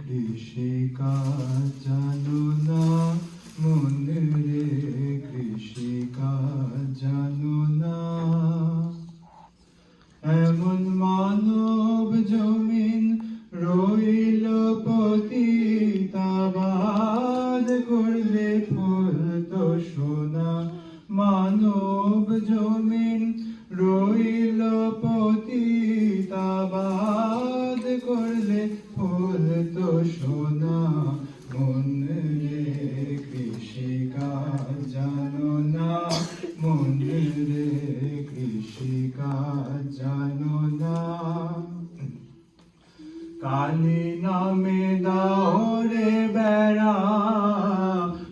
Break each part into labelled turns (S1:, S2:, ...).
S1: কৃষিকাজ জানো না মন রে, কৃষিকাজ জানো না। এমন মানব জমিন রইল পতিতাবাদ করলে ফুল তো সোনা। মানব জমিন রইল পতিতাবাদ করলে ফুল তো সোনা। মন রে, কৃষিকাজ জানো না মন রে, কৃষিকাজ জানো না। কালি নামে দাও রে বেড়া,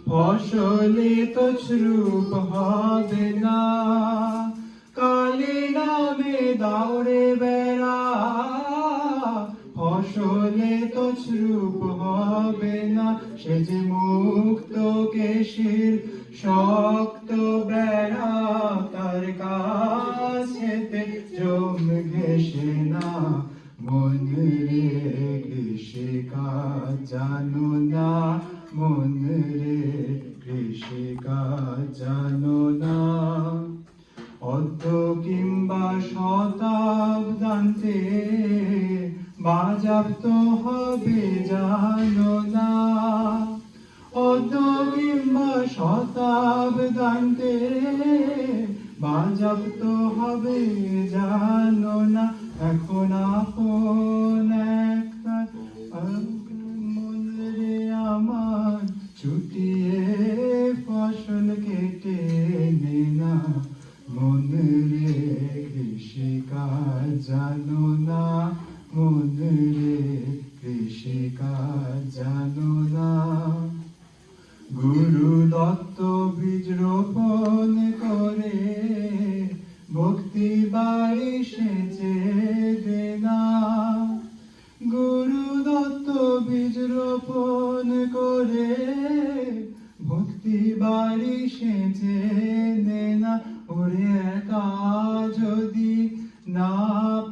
S1: ফসলে তো শ্রুপ হবে না। কালি নামে দাও রে বেড়া, ফসলে তো শ্রুপ হবে না। সে যে মুক্ত কেশির শক্ত বেড়া, তার কাছেতে জম ঘেষে না। মন রে, কৃষিকাজ জানো না মন রে, কৃষিকাজ জানো না। অর্ধ কিংবা শতাব্দান্তে বাজাপ্ত হবে জানো না। অর্ধ কিংবা শতাব্দান্তে বাজাপ্ত হবে জানো না। এখন আপন একটা মন রে আমার, ছুটিয়ে ফসল কেটে নে না। মন রে, কৃষিকাজ জানো না মন রে, কৃষিকাজ জানো না। গুরু দত্ত বীজ রোপণ করে ভক্তি বাড়ি সেচে দে না। গুরু দত্ত বীজ রোপণ করে ভক্তি বাড়ি সেচে দে না। ওরে একা যদি না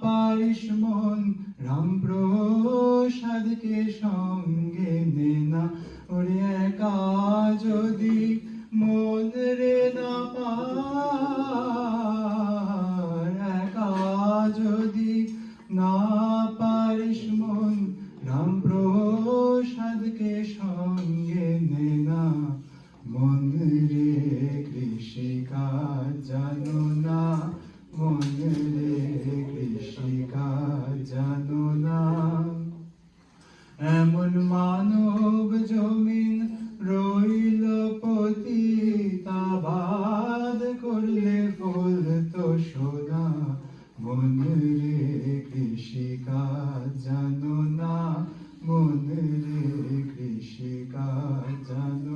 S1: পারিস মন, রাম প্রসাদকে সঙ্গে নে না। ওরে একা যদি মন রে না পার, একা যদি না পারিস মন, রাম প্রসাদকে সঙ্গে নে না। মন রে, কৃষিকাজ জানো না মন রে, কৃষিকাজ জানো না। এমন মানব জমিন রইল পতিতাবাদ করলে ফুল তো সোনা। মন রে, কৃষিকাজ জানো না মন রে, কৃষিকাজ জানো